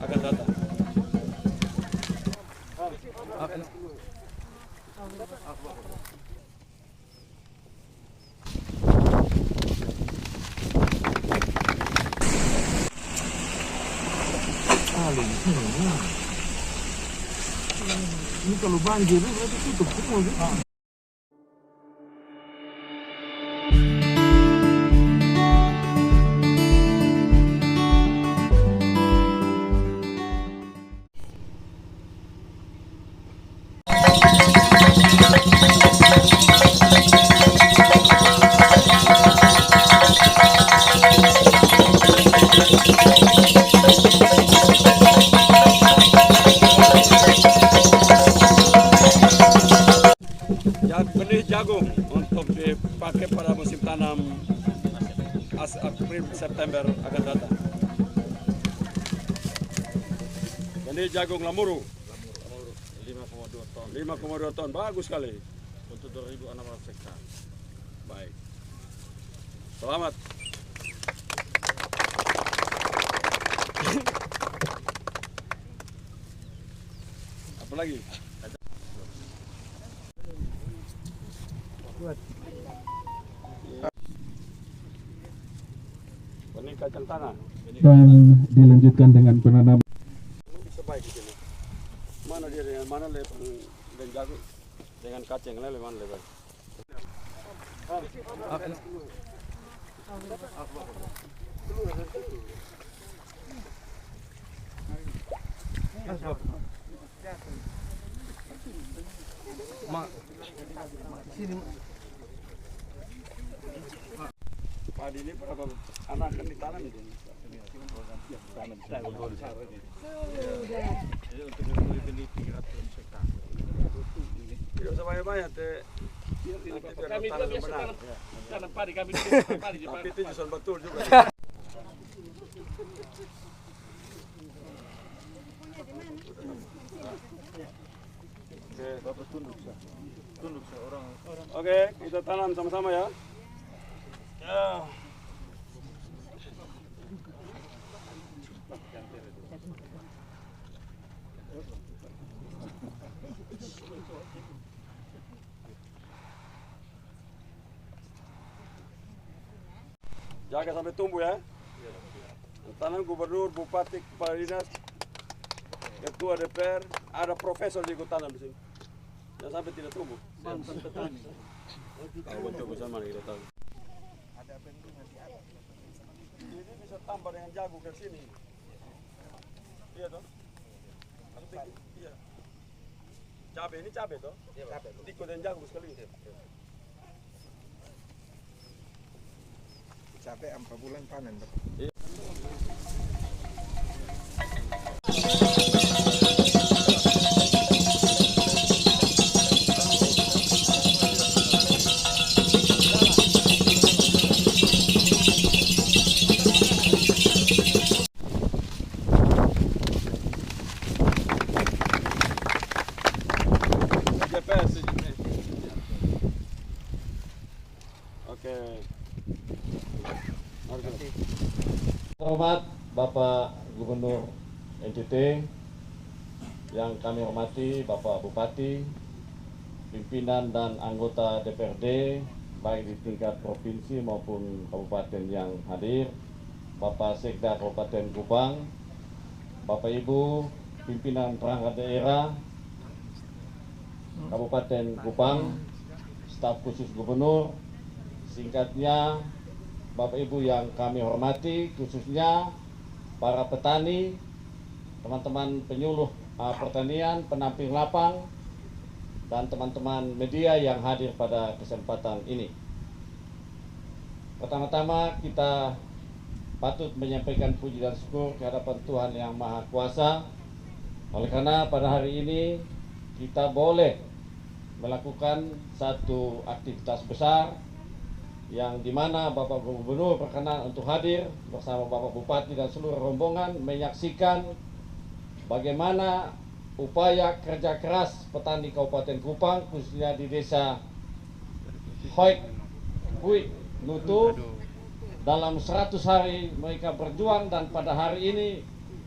akan datang. Ini kalau banjir berarti tutup semua. Benih jagung untuk dipakai pada musim tanam April September akan datang. Benih jagung lamuru 5,2 ton 5,2 ton, bagus sekali untuk 2.600 hektar. Baik, selamat. Apa lagi? Benih kacang tanah. Dan dilanjutkan dengan penanaman. Ini bisa baik di sini. Mana dia dengan mana lepas dan jagung dengan kacang lele mana lepas? Padi ini berapa anak akan ditanam di sini? Jadi untuk membeli benih 300 hektar. Tidak usah banyak-banyak teh. Kami juga biasa tanam padi, kami juga padi. Tapi itu justru betul juga. Bapak tunduk seorang. Oke, kita tanam sama-sama ya. Ya. Jaga sampai tumbuh ya. Tanam gubernur, bupati, kepala dinas, ketua DPR, ada profesor juga tanam di sini. Jangan sampai tidak tumbuh. Mantan petani. Kalau betul bersama kita tahu. Ada bendungan di atas. Ini bisa tambah dengan jagung ke sini. Iya toh? Iya. Cabai ini cabai toh? Iya, cabai. Tiko dan jagung sekali. Cabai 4 bulan panen. GPS. Oke. Hormat Bapak Gubernur NTT, yang kami hormati Bapak Bupati, pimpinan dan anggota DPRD baik di tingkat provinsi maupun kabupaten yang hadir, Bapak Sekda Kabupaten Kupang, Bapak Ibu pimpinan perangkat daerah Kabupaten Kupang, staf khusus gubernur, singkatnya Bapak Ibu yang kami hormati, khususnya para petani, teman-teman penyuluh pertanian, penamping lapang, dan teman-teman media yang hadir pada kesempatan ini. Pertama-tama kita patut menyampaikan puji dan syukur kehadapan Tuhan Yang Maha Kuasa, oleh karena pada hari ini kita boleh melakukan satu aktivitas besar yang dimana Bapak Gubernur berkenan untuk hadir bersama Bapak Bupati dan seluruh rombongan menyaksikan bagaimana upaya kerja keras petani Kabupaten Kupang, khususnya di desa Hoik Hui Nutu. Dalam 100 hari mereka berjuang dan pada hari ini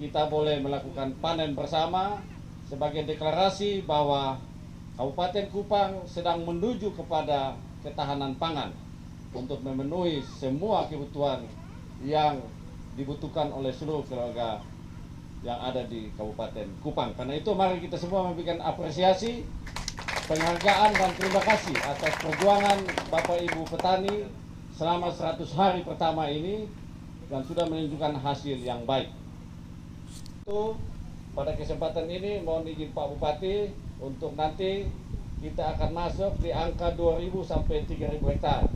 kita boleh melakukan panen bersama sebagai deklarasi bahwa Kabupaten Kupang sedang menuju kepada ketahanan pangan untuk memenuhi semua kebutuhan yang dibutuhkan oleh seluruh keluarga yang ada di Kabupaten Kupang. Karena itu mari kita semua memberikan apresiasi, penghargaan dan terima kasih atas perjuangan Bapak Ibu petani selama 100 hari pertama ini dan sudah menunjukkan hasil yang baik. Itu pada kesempatan ini mohon izin Pak Bupati untuk nanti kita akan masuk di angka 2.000 sampai 3.000 hektar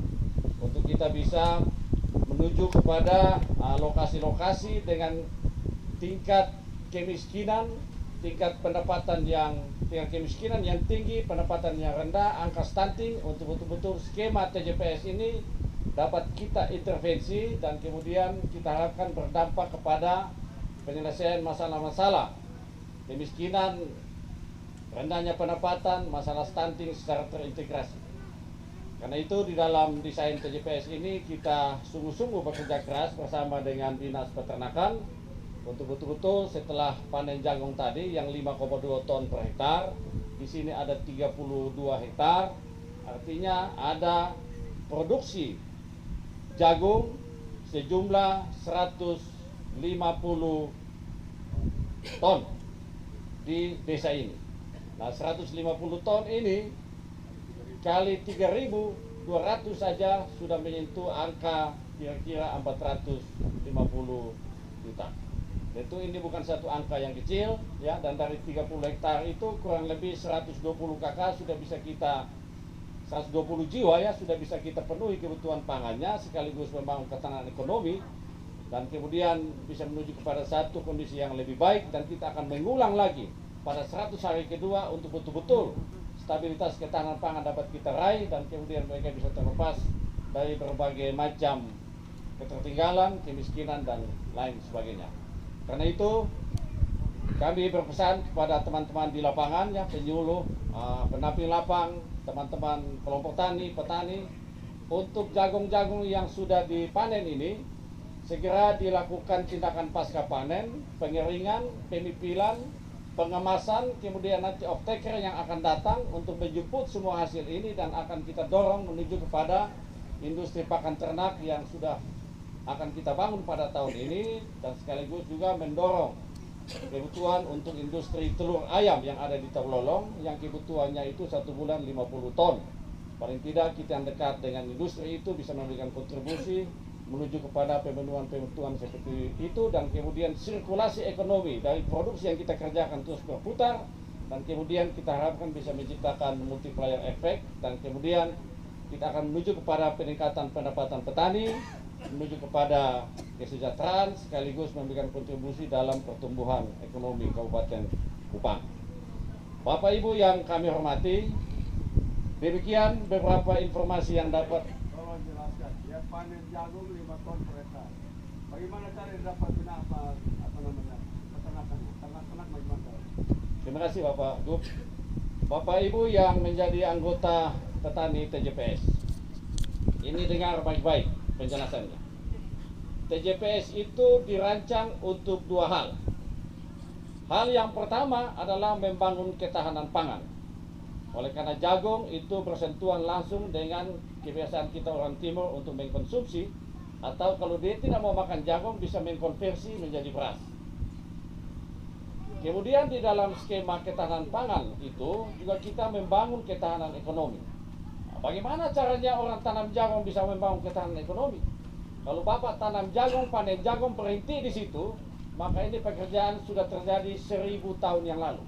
untuk kita bisa menuju kepada lokasi-lokasi dengan tingkat kemiskinan, tingkat pendapatan yang tingkat kemiskinan yang tinggi, pendapatan yang rendah, angka stunting, untuk betul-betul skema TJPS ini dapat kita intervensi dan kemudian kita harapkan berdampak kepada penyelesaian masalah-masalah kemiskinan, rendahnya pendapatan, masalah stunting secara terintegrasi. Karena itu di dalam desain TJPS ini kita sungguh-sungguh bekerja keras bersama dengan Dinas Peternakan untuk betul-betul setelah panen jagung tadi yang 5,2 ton per hektar, di sini ada 32 hektar, artinya ada produksi jagung sejumlah 150 ton di desa ini. Nah, 150 ton ini kali 3.200 saja sudah menyentuh angka kira-kira 450 juta. Tentu ini bukan satu angka yang kecil ya, dan dari 30 hektar itu kurang lebih 120 kakak sudah bisa kita 120 jiwa ya sudah bisa kita penuhi kebutuhan pangannya sekaligus membangun ketahanan ekonomi dan kemudian bisa menuju kepada satu kondisi yang lebih baik dan kita akan mengulang lagi pada 100 hari kedua untuk betul-betul stabilitas ketahanan pangan dapat kita raih dan kemudian mereka bisa terlepas dari berbagai macam ketertinggalan, kemiskinan dan lain sebagainya. Karena itu kami berpesan kepada teman-teman di lapangan ya, penyuluh, pendamping lapang, teman-teman kelompok tani, petani untuk jagung-jagung yang sudah dipanen ini segera dilakukan tindakan pasca panen, pengeringan, pemipilan, pengemasan, kemudian nanti off-taker yang akan datang untuk menjemput semua hasil ini dan akan kita dorong menuju kepada industri pakan ternak yang sudah akan kita bangun pada tahun ini dan sekaligus juga mendorong kebutuhan untuk industri telur ayam yang ada di Taulolong yang kebutuhannya itu 1 bulan 50 ton. Paling tidak kita yang dekat dengan industri itu bisa memberikan kontribusi menuju kepada pemenuhan seperti itu dan kemudian sirkulasi ekonomi dari produksi yang kita kerjakan terus berputar dan kemudian kita harapkan bisa menciptakan multiplier effect dan kemudian kita akan menuju kepada peningkatan pendapatan petani, menuju kepada kesejahteraan sekaligus memberikan kontribusi dalam pertumbuhan ekonomi Kabupaten Kupang. Bapak Ibu yang kami hormati, demikian beberapa informasi yang dapat jelaskan. Ya, panen jagung 5 ton per hektar. Bagaimana cara dapat peternakan bagaimana? Terima kasih Bapak Gub. Bapak Ibu yang menjadi anggota petani TJPS, ini dengar baik-baik penjelasannya. TJPS itu dirancang untuk 2 hal. Hal yang pertama adalah membangun ketahanan pangan. Oleh karena jagung itu bersentuhan langsung dengan kebiasaan kita orang timur untuk mengkonsumsi, atau kalau dia tidak mau makan jagung bisa mengkonversi menjadi beras. Kemudian di dalam skema ketahanan pangan itu juga kita membangun ketahanan ekonomi. Nah, bagaimana caranya orang tanam jagung bisa membangun ketahanan ekonomi? Kalau Bapak tanam jagung, panen jagung, berhenti di situ, maka ini pekerjaan sudah terjadi 1000 tahun yang lalu.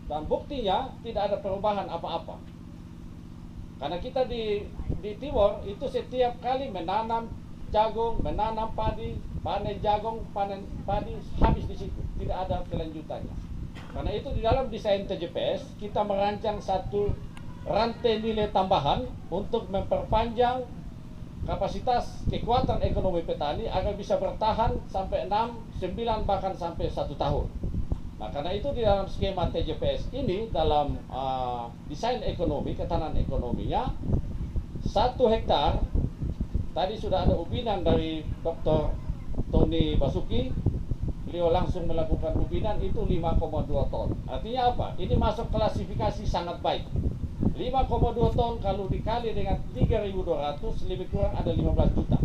Dan buktinya tidak ada perubahan apa-apa. Karena kita di Timur itu setiap kali menanam jagung, menanam padi, panen jagung, panen padi, habis di situ. Tidak ada kelanjutannya. Karena itu di dalam desain TJPS kita merancang satu rantai nilai tambahan untuk memperpanjang kapasitas kekuatan ekonomi petani agar bisa bertahan sampai 6, 9 bahkan sampai 1 tahun. Nah, karena itu di dalam skema TJPS ini dalam desain ekonomi, ketahanan ekonominya 1 hektar tadi sudah ada upinan dari Dr. Tony Basuki beliau langsung melakukan pembinaan itu 5,2 ton. Artinya apa? Ini masuk klasifikasi sangat baik. 5,2 ton kalau dikali dengan 3.200 lebih kurang ada 15 juta.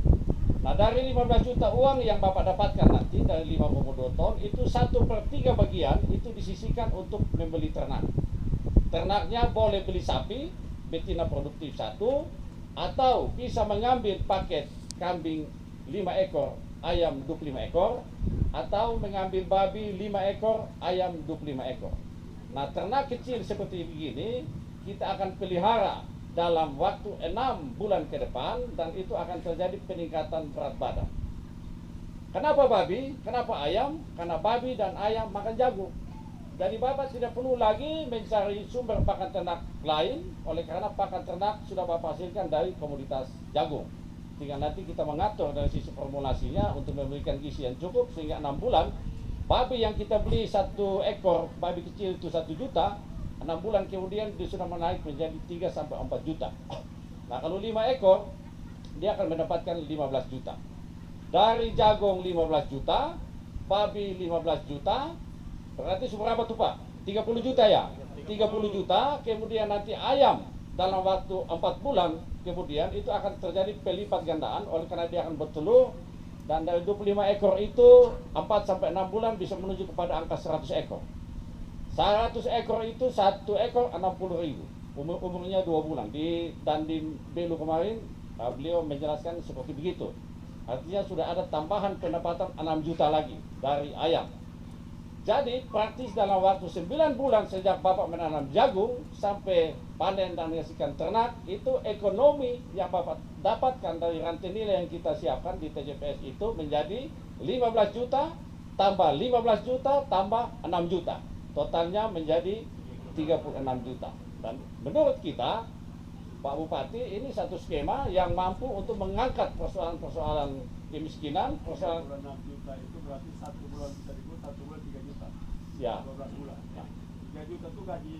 Nah, dari 15 juta uang yang Bapak dapatkan nanti dari 5,2 ton itu 1/3 bagian itu disisihkan untuk membeli ternak. Ternaknya boleh beli sapi betina produktif 1, atau bisa mengambil paket kambing 5 ekor, ayam 25 ekor, atau mengambil babi 5 ekor, ayam 25 ekor. Nah, ternak kecil seperti begini kita akan pelihara dalam waktu 6 bulan ke depan, dan itu akan terjadi peningkatan berat badan. Kenapa babi? Kenapa ayam? Karena babi dan ayam makan jagung. Jadi Bapak tidak perlu lagi mencari sumber pakan ternak lain, oleh karena pakan ternak sudah Bapak hasilkan dari komoditas jagung. Tinggal nanti kita mengatur dari sisi formulasinya untuk memberikan gizi yang cukup, sehingga 6 bulan babi yang kita beli 1 ekor babi kecil itu 1 juta, 6 bulan kemudian dia sudah menaik menjadi 3-4 juta. Nah, kalau 5 ekor dia akan mendapatkan 15 juta. Dari jagung 15 juta, babi 15 juta, berarti seberapa tuh Pak? 30 juta ya? 30 juta, kemudian nanti ayam dalam waktu 4 bulan kemudian itu akan terjadi pelipat gandaan, oleh karena dia akan bertelur, dan dari 25 ekor itu 4-6 bulan bisa menuju kepada angka 100 ekor. 100 ekor itu 1 ekor 60.000, umurnya 2 bulan. Dan di Belu kemarin beliau menjelaskan seperti begitu. Artinya sudah ada tambahan pendapatan 6 juta lagi dari ayam. Jadi praktis dalam waktu 9 bulan sejak Bapak menanam jagung sampai panen dan menghasilkan ternak, itu ekonomi yang Bapak dapatkan dari rantai nilai yang kita siapkan di TJPS itu menjadi 15 juta tambah 15 juta tambah 6 juta. Totalnya menjadi 36 juta. Dan menurut kita, Pak Bupati, ini satu skema yang mampu untuk mengangkat persoalan-persoalan kemiskinan, persoalan 6 juta itu berarti 1 bulan bisa dibuat, 1 bulan 3 juta. Ya. 12 bulan. Ya. 3 juta itu gaji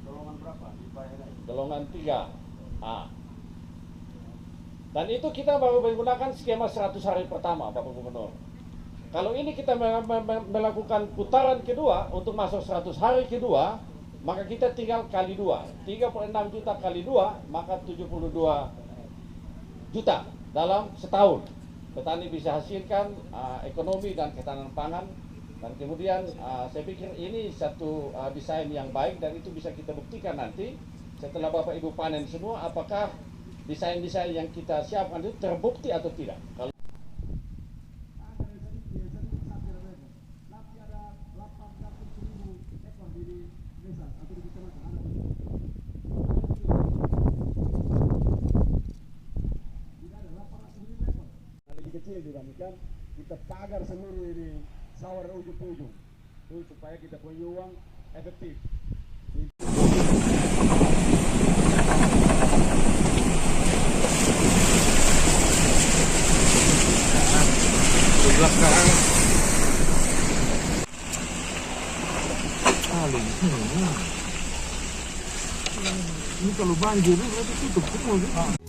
golongan berapa? Dibayar Golongan 3. Ah. Dan itu kita baru menggunakan skema 100 hari pertama, Bapak Gubernur. Kalau ini kita melakukan putaran kedua untuk masuk 100 hari kedua, maka kita tinggal kali 2. 36 juta kali 2, maka 72 juta dalam setahun. Petani bisa hasilkan ekonomi dan ketahanan pangan. Dan kemudian saya pikir ini satu desain yang baik, dan itu bisa kita buktikan nanti setelah Bapak Ibu panen semua, apakah desain-desain yang kita siapkan itu terbukti atau tidak. Kalau kecil dibandingkan kita pagar seluruh ini sawah ujung ke ujung itu supaya kita punya uang efektif. Ini kalau banjir berarti tutup semua.